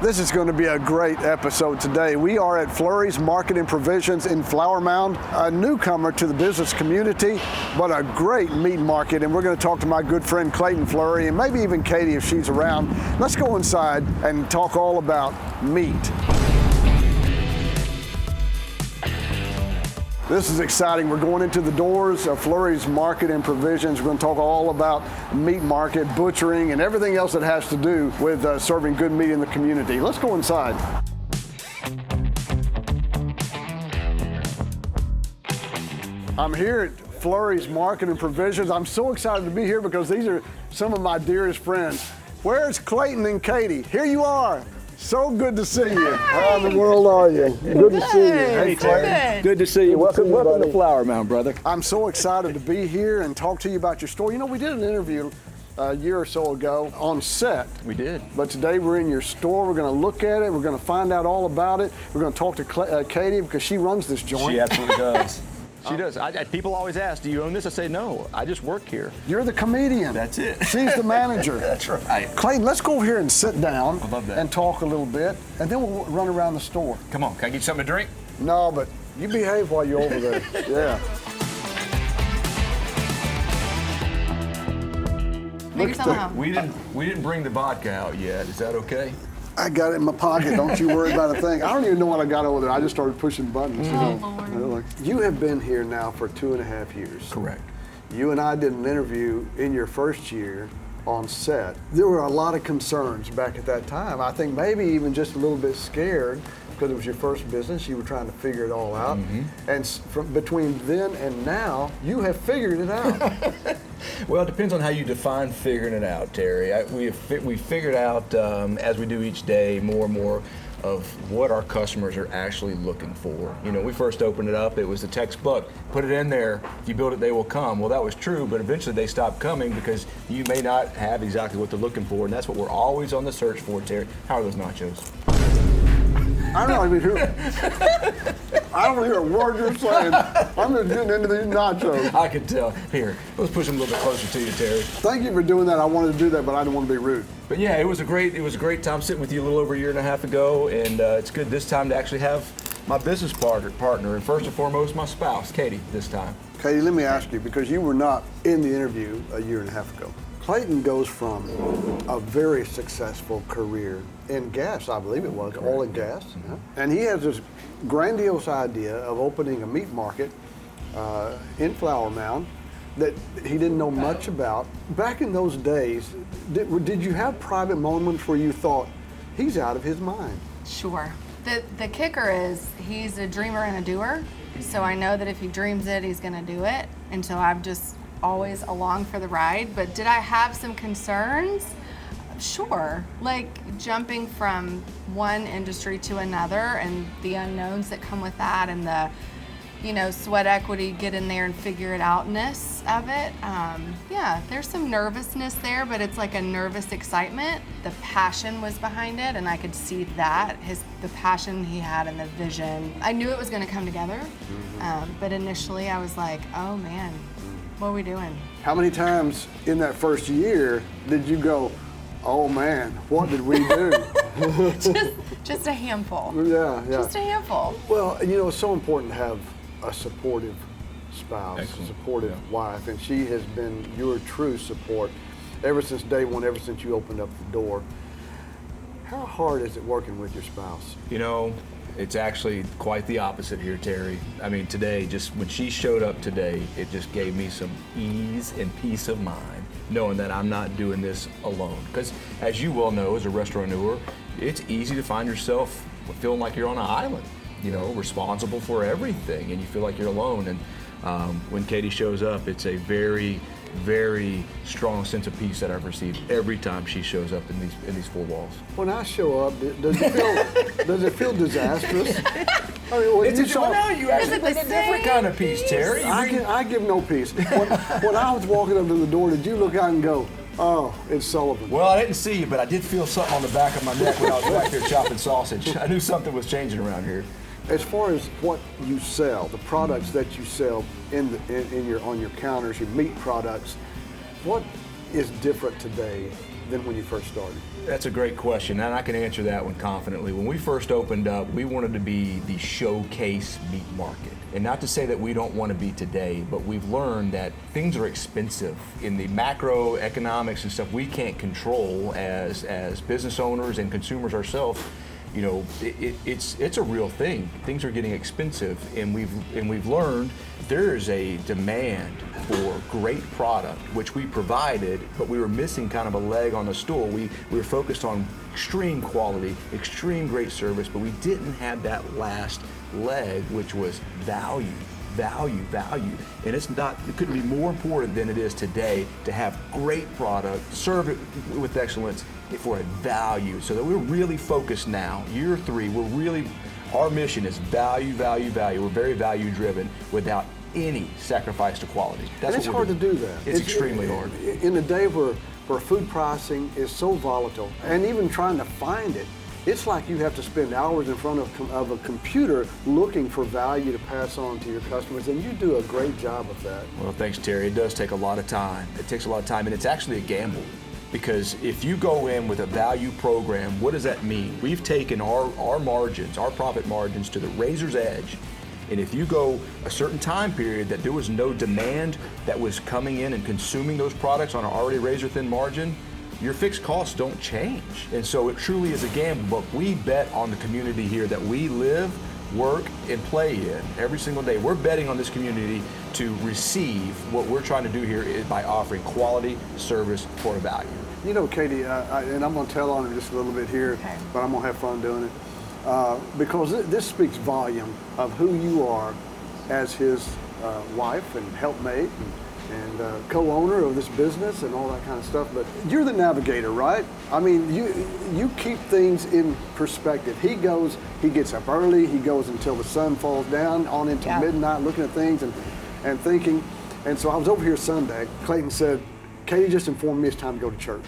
This is going to be a great episode today. We are at Flurry's Market and Provisions in Flower Mound, a newcomer to the business community, but a great meat market. And we're going to talk to my good friend Clayton Flurry, and maybe even Katie if she's around. Let's go inside and talk all about meat. This is exciting. We're going into the doors of Flurry's Market and Provisions. We're going to talk all about meat market, butchering, and everything else that has to do with serving good meat in the community. Let's go inside. I'm here at Flurry's Market and Provisions. I'm so excited to be here because these are some of my dearest friends. Where's Clayton and Katie? Here you are. So good to see you. How in the world are you? Good to see you. Hey, Clayton. Good to see you. Welcome to Flower Mound, brother. I'm so excited to be here and talk to you about your store. You know, we did an interview a year or so ago on set. We did. But today we're in your store. We're going to look at it. We're going to find out all about it. We're going to talk to Katie because she runs this joint. She absolutely does. She does. People always ask, do you own this? I say, no, I just work here. You're the comedian. That's it. She's the manager. That's right. Clayton, let's go over here and sit down. I love that. And talk a little bit, and then we'll run around the store. Come on, can I get you something to drink? No, but you behave while you're over there. Yeah. Make yourself home. We didn't bring the vodka out yet. Is that okay? I got it in my pocket. Don't you worry about a thing. I don't even know what I got over there. I just started pushing buttons. Lord. You have been here now for 2.5 years. Correct. You and I did an interview in your first year on set. There were a lot of concerns back at that time. I think maybe even just a little bit scared because it was your first business. You were trying to figure it all out. Mm-hmm. And from between then and now, you have figured it out. Well, it depends on how you define figuring it out, Terry. We figured out, as we do each day, more and more of what our customers are actually looking for. You know, we first opened it up, it was the textbook. Put it in there, if you build it, they will come. Well, that was true, but eventually they stopped coming because you may not have exactly what they're looking for, and that's what we're always on the search for, Terry. How are those nachos? I don't even hear a word you're saying. I'm just getting into these nachos. I can tell. Here, let's push them a little bit closer to you, Terry. Thank you for doing that. I wanted to do that, but I didn't want to be rude. But yeah, it was a great time sitting with you a little over a year and a half ago, and it's good this time to actually have my business partner, and first and foremost, my spouse, Katie, this time. Katie, let me ask you, because you were not in the interview a year and a half ago. Clayton goes from a very successful career in gas, I believe it was, oil and gas. Mm-hmm. And he has this grandiose idea of opening a meat market in Flower Mound that he didn't know much about. Back in those days, did you have private moments where you thought, he's out of his mind? Sure. The kicker is he's a dreamer and a doer. So I know that if he dreams it, he's going to do it. And so I'm just always along for the ride. But did I have some concerns? Sure. Like jumping from one industry to another and the unknowns that come with that and the, sweat equity, get in there and figure it outness of it. Yeah, there's some nervousness there, but it's like a nervous excitement. The passion was behind it, and I could see that, the passion he had and the vision. I knew it was going to come together, but initially I was like, oh man, what are we doing? How many times in that first year did you go, oh man, what did we do? just a handful. Yeah. Just a handful. Well, it's so important to have a supportive spouse, a supportive wife, and she has been your true support ever since day one, ever since you opened up the door. How hard is it working with your spouse? It's actually quite the opposite here, Terry. I mean, today, just when she showed up today, it just gave me some ease and peace of mind, knowing that I'm not doing this alone. Because as you well know, as a restaurateur, it's easy to find yourself feeling like you're on an island, responsible for everything, and you feel like you're alone. And when Katie shows up, it's a very, very strong sense of peace that I've received every time she shows up in these four walls. When I show up, does it feel disastrous? I mean, you actually bring a different kind of peace, Terry. I give no peace. When I was walking up to the door, did you look out and go, oh, it's Sullivan? Well, I didn't see you, but I did feel something on the back of my neck when I was back there chopping sausage. I knew something was changing around here. As far as what you sell, the products that you sell on your counters, your meat products, what is different today than when you first started? That's a great question, and I can answer that one confidently. When we first opened up, we wanted to be the showcase meat market. And not to say that we don't want to be today, but we've learned that things are expensive. In the macroeconomics and stuff we can't control as business owners and consumers ourselves, you know, it's a real thing. Things are getting expensive, and we've learned there is a demand for great product, which we provided, but we were missing kind of a leg on the stool. We were focused on extreme quality, extreme great service, but we didn't have that last leg, which was value. And it couldn't be more important than it is today to have great product, serve it with excellence for a value. So that we're really focused now, year 3, our mission is value. We're very value driven without any sacrifice to quality. And it's hard to do that. It's extremely hard. In a day where food pricing is so volatile, and even trying to find it, it's like you have to spend hours in front of a computer looking for value to pass on to your customers, and you do a great job of that. Well, thanks, Terry. It does take a lot of time. It takes a lot of time, and it's actually a gamble. Because if you go in with a value program, what does that mean? We've taken our margins, our profit margins, to the razor's edge. And if you go a certain time period that there was no demand that was coming in and consuming those products on an already razor thin margin, your fixed costs don't change. And so it truly is a gamble, but we bet on the community here that we live, work, and play in every single day. We're betting on this community to receive what we're trying to do here is by offering quality service for a value. You know, Katie, and I'm going to tell on him just a little bit here, okay, but I'm going to have fun doing it. Because this speaks volume of who you are as his wife and helpmate and co-owner of this business and all that kind of stuff. But you're the navigator, right? I mean, you keep things in perspective. He gets up early, he goes until the sun falls down, on into midnight, looking at things and thinking. And so I was over here Sunday. Clayton said, Katie just informed me it's time to go to church.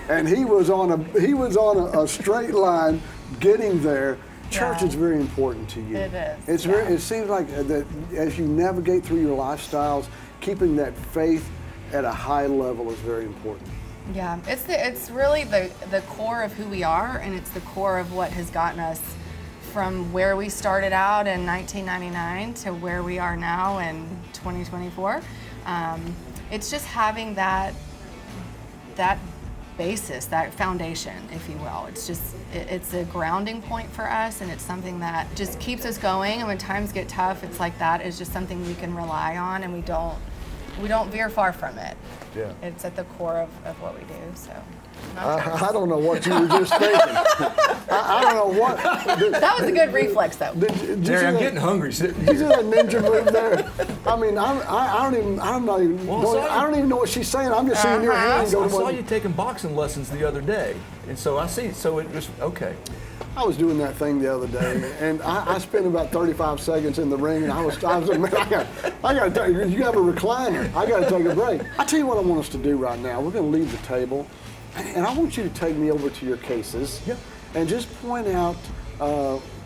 And he was on a straight line getting there. Church is very important to you. It is. It's very. It seems like that as you navigate through your lifestyles, keeping that faith at a high level is very important. Yeah, it's really the core of who we are, and it's the core of what has gotten us from where we started out in 1999 to where we are now in 2024. It's just having that basis, that foundation, if you will. It's a grounding point for us, and it's something that just keeps us going. And when times get tough, it's like that is just something we can rely on, and we don't veer far from it. Yeah. It's at the core of what we do. So. I don't know what you were just thinking. I don't know what. That was a good reflex, though. Jerry, I'm getting hungry. Did you see that ninja move there? I mean, I don't even know what she's saying. I'm just seeing your hand go. I saw you taking boxing lessons the other day, and so I see. So it was okay. I was doing that thing the other day, and I spent about 35 seconds in the ring, and I was like, man, I got to take. You have a recliner. I got to take a break. I tell you what I want us to do right now. We're going to leave the table. And I want you to take me over to your cases and just point out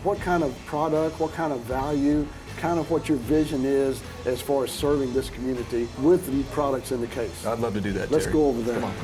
what kind of product, what kind of value, kind of what your vision is as far as serving this community with the products in the case. I'd love to do that, Let's Terry. go over there. Come on.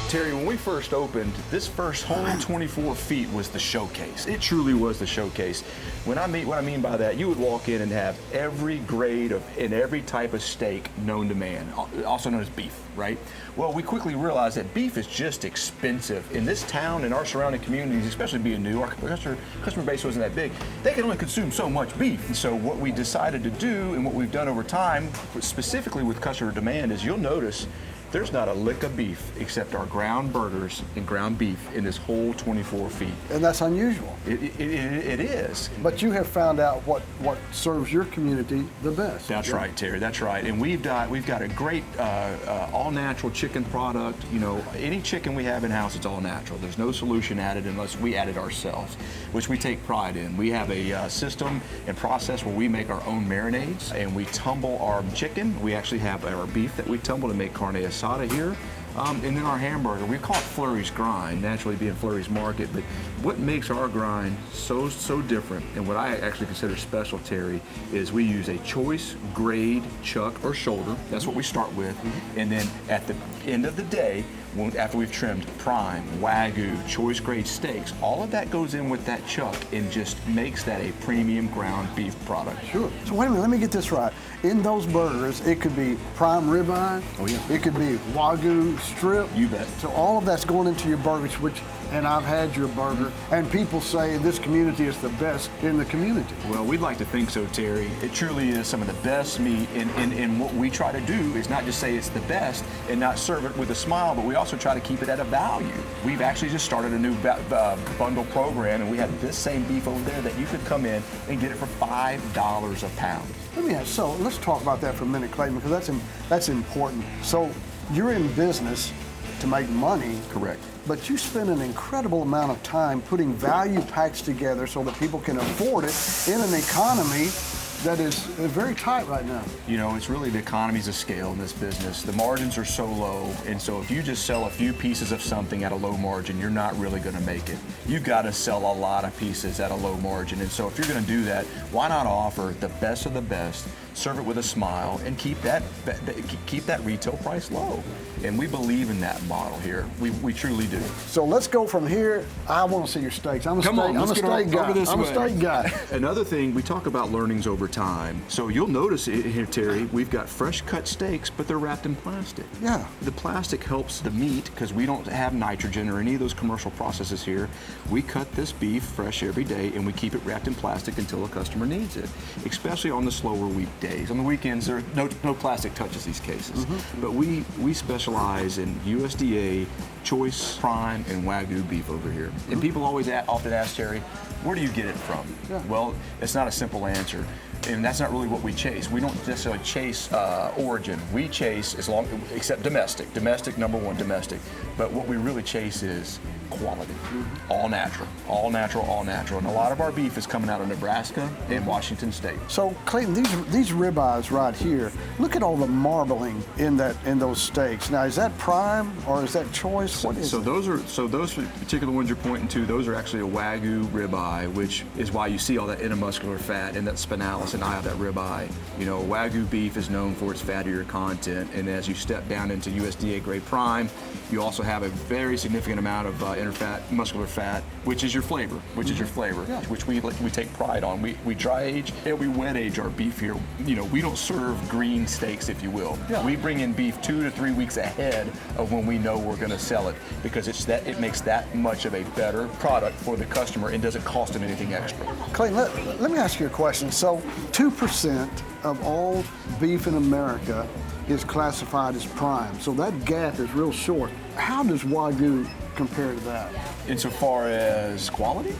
Terry, when we first opened, this first whole 24 feet was the showcase. It truly was the showcase. What I mean by that, you would walk in and have every grade and every type of steak known to man, also known as beef, right? Well, we quickly realized that beef is just expensive. In this town and our surrounding communities, especially being new, our customer base wasn't that big. They can only consume so much beef. And so what we decided to do and what we've done over time, specifically with customer demand, is you'll notice there's not a lick of beef except our ground burgers and ground beef in this whole 24 feet. And that's unusual. It is. But you have found out what serves your community the best. That's right, Terry. That's right. And we've got a great all-natural chicken product. You know, any chicken we have in house, it's all natural. There's no solution added unless we add it ourselves, which we take pride in. We have a system and process where we make our own marinades, and we tumble our chicken. We actually have our beef that we tumble to make carne asada here. And then our hamburger, we call it Flurry's grind, naturally being Flurry's market, but what makes our grind so different, and what I actually consider special, Terry, is we use a choice grade chuck or shoulder. That's what we start with. And then at the end of the day, after we've trimmed prime, Wagyu, choice grade steaks, all of that goes in with that chuck and just makes that a premium ground beef product. Sure. So wait a minute, let me get this right. In those burgers, it could be prime ribeye. Oh, yeah. It could be Wagyu strip. You bet. So all of that's going into your burgers, and I've had your burger, and people say this community is the best in the community. Well, we'd like to think so, Terry. It truly is some of the best meat, and what we try to do is not just say it's the best and not serve it with a smile, but we also try to keep it at a value. We've actually just started a new bundle program, and we have this same beef over there that you could come in and get it for $5 a pound. Let me ask, so let's talk about that for a minute, Clayton, because that's important. So you're in business to make money. Correct. But you spend an incredible amount of time putting value packs together so that people can afford it in an economy that is very tight right now. You know, it's really the economies of scale in this business. The margins are so low, and so if you just sell a few pieces of something at a low margin, you're not really going to make it. You've got to sell a lot of pieces at a low margin, and so if you're going to do that, why not offer the best of the best, serve it with a smile, and keep that retail price low? And we believe in that model here. We truly do. So let's go from here. I want to see your steaks. I'm a steak guy. Another thing, we talk about learnings over time. So you'll notice here, Terry, we've got fresh cut steaks, but they're wrapped in plastic. Yeah. The plastic helps the meat because we don't have nitrogen or any of those commercial processes here. We cut this beef fresh every day, and we keep it wrapped in plastic until a customer needs it, especially on the slower weekdays. On the weekends, there no plastic touches these cases. But we specialize in USDA choice, prime, and Wagyu beef over here. And people often ask, Terry, where do you get it from? Yeah. Well, it's not a simple answer. And that's not really what we chase. We don't necessarily chase origin. We chase except domestic. Domestic, number one, domestic. But what we really chase is quality. All natural, all natural, all natural. And a lot of our beef is coming out of Nebraska and Washington State. So Clayton, these ribeyes right here, look at all the marbling in those steaks. Now, is that prime or is that choice? What is it? Those particular ones you're pointing to, those are actually a Wagyu ribeye, which is why you see all that intermuscular fat and that spinalis and eye of that ribeye. You know, Wagyu beef is known for its fattier content, and as you step down into USDA grade prime, you also have a very significant amount of muscular fat, which is your flavor, Yeah. which we take pride on. We dry age and we wet age our beef here. You know, we don't serve green steaks, if you will. Yeah. We bring in beef 2 to 3 weeks ahead of when we know we're going to sell it, because it makes that much of a better product for the customer and doesn't cost them anything extra. Clayton, let me ask you a question. So 2% of all beef in America is classified as prime. So that gap is real short. How does Wagyu compare to that? Insofar as quality?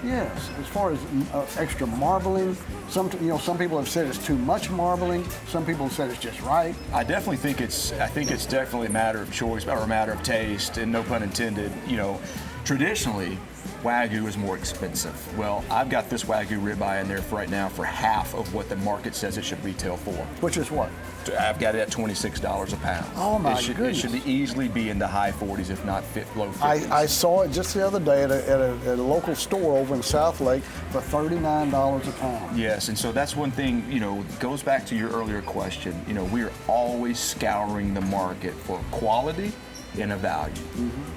Yes, as far as extra marbling, some people have said it's too much marbling. Some people have said it's just right. I think it's definitely a matter of choice or a matter of taste, and no pun intended. You know, traditionally, Wagyu is more expensive. Well, I've got this Wagyu ribeye in there right now for half of what the market says it should retail for. Which is what? I've got it at $26 a pound. Oh my It goodness. should easily be in the high 40s, if not low 50s. I saw it just the other day at a local store over in South Lake for $39 a pound. Yes, and so that's one thing, you know, goes back to your earlier question. You know, we are always scouring the market for quality and a value.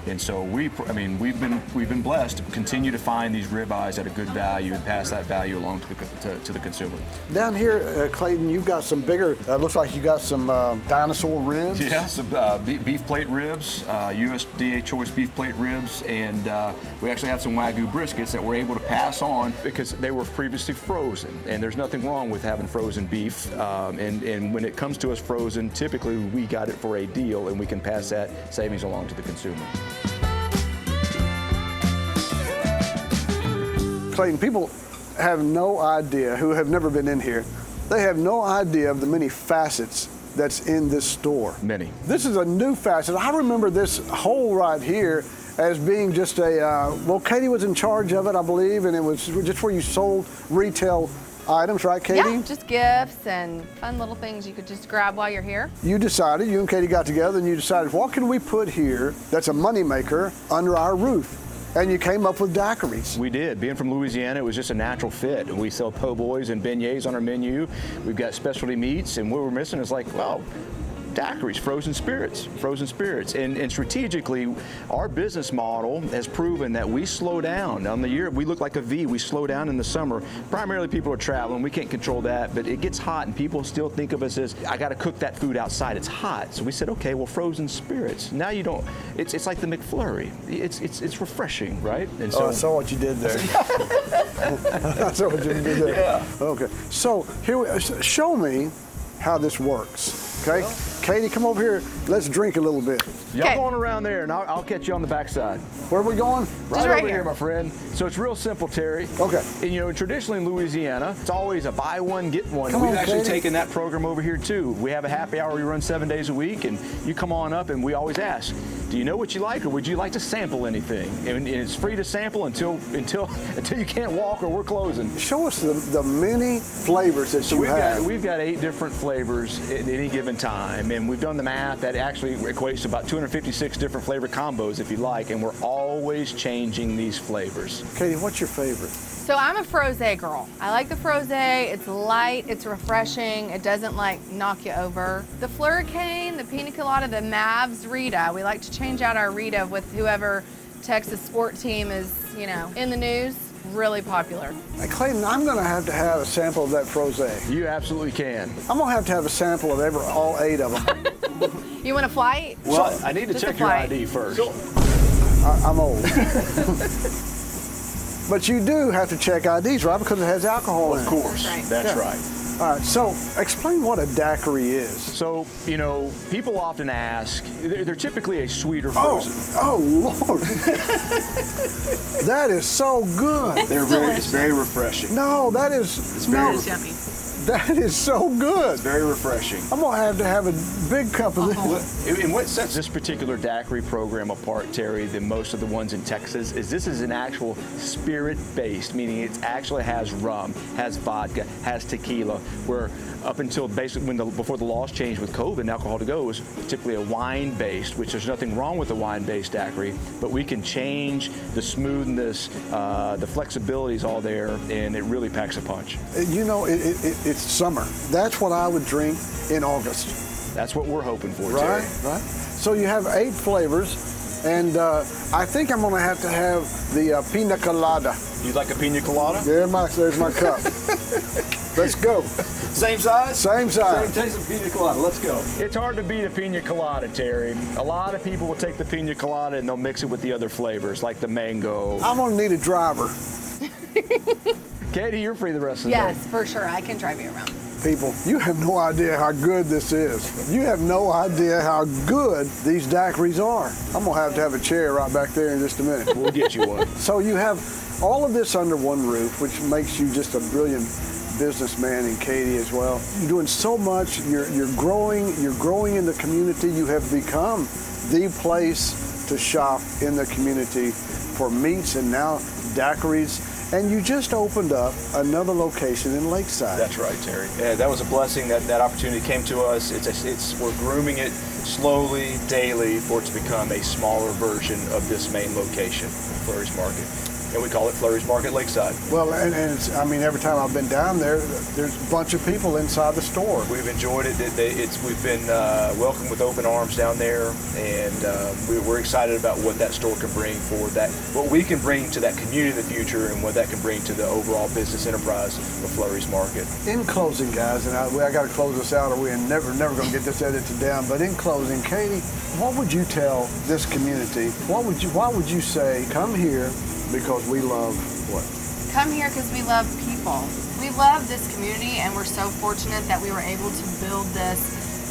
And so we've been blessed to continue to find these ribeyes at a good value and pass that value along to the consumer. Down here, Clayton, you've got some bigger, looks like you got some dinosaur ribs. Yeah, some beef plate ribs, USDA choice beef plate ribs, and we actually have some Wagyu briskets that we're able to pass on because they were previously frozen. And there's nothing wrong with having frozen beef. And when it comes to us frozen, typically we got it for a deal, and we can pass that savings along to the consumer. Clayton, people have no idea, who have never been in here, they have no idea of the many facets that's in this store. Many. This is a new facet. I remember this hole right here as being just Katie was in charge of it, I believe, and it was just where you sold retail items, right, Katie? Yeah, just gifts and fun little things you could just grab while you're here. You and Katie got together and you decided, what can we put here that's a moneymaker under our roof? And you came up with daiquiris. We did. Being from Louisiana, it was just a natural fit. We sell po' boys and beignets on our menu. We've got specialty meats, and what we're missing is like, well, daiquiris, frozen spirits. And strategically, our business model has proven that we slow down. On the year, we look like a V. We slow down in the summer. Primarily, people are traveling. We can't control that, but it gets hot, and people still think of us as, I got to cook that food outside. It's hot. So we said, okay, well, frozen spirits. Now you don't, it's like the McFlurry. It's refreshing, right? And I saw what you did there. I saw what you did there. Yeah. Okay. So show me how this works. Okay, well, Katie, come over here. Let's drink a little bit. Y'all going around there, and I'll catch you on the backside. Where are we going? Right over here, my friend. So it's real simple, Terry. Okay. And traditionally in Louisiana, it's always a buy one, get one. Come We've on, actually Katie. taken that program over here too. We have a happy hour we run 7 days a week, and you come on up, and we always ask, do you know what you like, or would you like to sample anything? And it's free to sample until you can't walk or we're closing. Show us the many flavors that you have. We've got 8 different flavors at any given time, and we've done the math. That actually equates to about 256 different flavor combos, if you like, and we're always changing these flavors. Katie, what's your favorite? So I'm a frosé girl. I like the frosé. It's light, it's refreshing. It doesn't knock you over. The Flurricane, the Pina Colada, the Mavs Rita. We like to change out our Rita with whoever Texas sport team is, in the news. Really popular. Hey, Clayton, I'm going to have a sample of that frosé. You absolutely can. I'm going to have a sample of all 8 of them. You want a flight? Well, I need to check your ID first. I'm old. But you do have to check IDs, right? Because it has alcohol in it. Of course. That's right. All right, so explain what a daiquiri is. So, people often ask, they're typically a sweeter frozen. Oh, Lord. That is so good. It's very refreshing. No, that is Yummy. That is so good. It's very refreshing. I'm going to have a big cup of this. In what sets this particular daiquiri program apart, Terry, than most of the ones in Texas, is this is an actual spirit-based, meaning it actually has rum, has vodka, has tequila, where up until basically before the laws changed with COVID and alcohol to go, it was typically a wine-based, which there's nothing wrong with a wine-based daiquiri, but we can change the smoothness, the flexibility is all there, and it really packs a punch. It's summer. That's what I would drink in August. That's what we're hoping for, right, Terry. Right. So you have 8 flavors, and I think I'm going to have the pina colada. You'd like a pina colada? There's my cup. Let's go. Same size? Same size. Same taste of pina colada. Let's go. It's hard to beat a pina colada, Terry. A lot of people will take the pina colada and they'll mix it with the other flavors, like the mango. I'm going to need a driver. Katie, you're free the rest of the day. Yes, for sure. I can drive you around. People, you have no idea how good this is. You have no idea how good these daiquiris are. I'm going to have a chair right back there in just a minute. We'll get you one. So you have all of this under one roof, which makes you just a brilliant businessman, and Katie as well. You're doing so much. You're growing in the community. You have become the place to shop in the community for meats and now daiquiris. And you just opened up another location in Lakeside. That's right, Terry. Yeah, that was a blessing that opportunity came to us. We're grooming it slowly, daily, for it to become a smaller version of this main location, Flurry's Market. And we call it Flurry's Market Lakeside. Well, and every time I've been down there, there's a bunch of people inside the store. We've enjoyed it. We've been welcomed with open arms down there, and we're excited about what that store can bring forward, what we can bring to that community in the future, and what that can bring to the overall business enterprise of Flurry's Market. In closing, guys, and I got to close this out, or we're never going to get this edited down. But in closing, Katie, what would you tell this community? Why would you say, come here? Because we love what? Come here because we love people. We love this community, and we're so fortunate that we were able to build this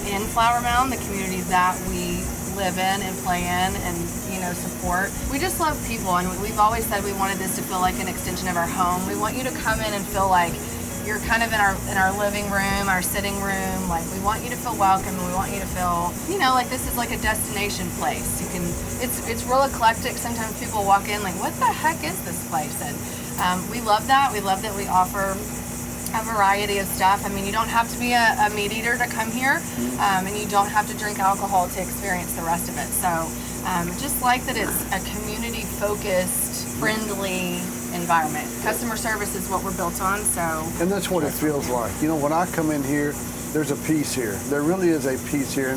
in Flower Mound, the community that we live in and play in and support. We just love people, and we've always said we wanted this to feel like an extension of our home. We want you to come in and feel like you're kind of in our living room, our sitting room. Like, we want you to feel welcome, and we want you to feel, like this is like a destination place. It's real eclectic. Sometimes people walk in like, what the heck is this place? And we love that. We love that we offer a variety of stuff. I mean, you don't have to be a meat eater to come here, and you don't have to drink alcohol to experience the rest of it. So just like that it's a community-focused, friendly environment. Customer service is what we're built on, so. And that's what it feels like. You know, when I come in here, there's a peace here. There really is a peace here.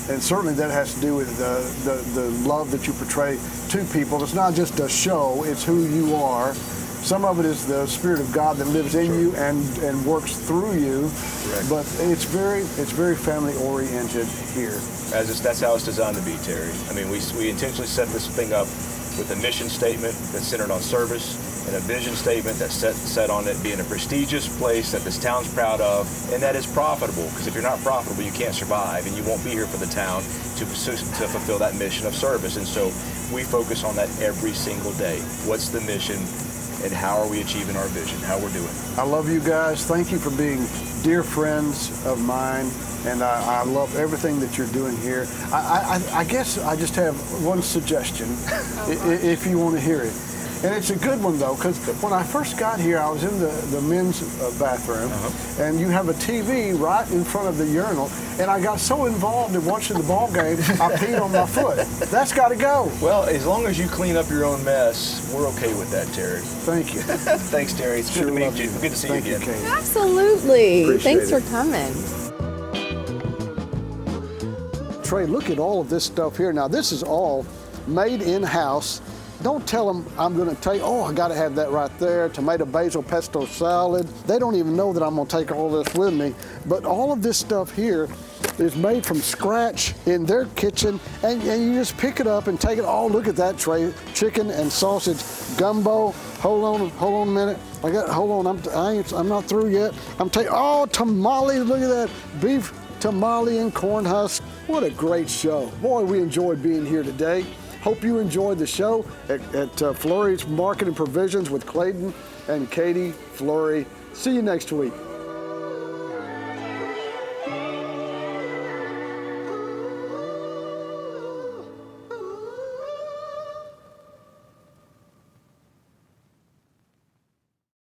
And certainly that has to do with the love that you portray to people. It's not just a show, it's who you are. Some of it is the Spirit of God that lives in you and works through you. Correct. But it's very family oriented here. That's how it's designed to be, Terry. I mean, we intentionally set this thing up with a mission statement that's centered on service and a vision statement that's set on it being a prestigious place that this town's proud of and that is profitable. Because if you're not profitable, you can't survive, and you won't be here for the town to fulfill that mission of service. And so we focus on that every single day. What's the mission? And how are we achieving our vision, how we're doing. I love you guys. Thank you for being dear friends of mine, and I love everything that you're doing here. I guess I just have one suggestion, if you want to hear it. And it's a good one, though, because when I first got here, I was in the men's bathroom, and you have a TV right in front of the urinal, and I got so involved in watching the ball game, I peed on my foot. That's got to go. Well, as long as you clean up your own mess, we're okay with that, Terry. Thank you. Thanks, Terry. It's good to meet you. Good to see you again. Thank you, Katie. Absolutely. Appreciate Thanks for it. coming. Trey, look at all of this stuff here. Now, this is all made in-house. Don't tell them I'm going to take, I got to have that right there, tomato basil pesto salad. They don't even know that I'm going to take all this with me. But all of this stuff here is made from scratch in their kitchen, and you just pick it up and take it. Oh, look at that, Trey. Chicken and sausage gumbo. Hold on a minute. Hold on, I'm not through yet. Tamales, look at that. Beef tamale and corn husk. What a great show. Boy, we enjoyed being here today. Hope you enjoyed the show at Flurry's Market and Provisions with Clayton and Katie Flurry. See you next week.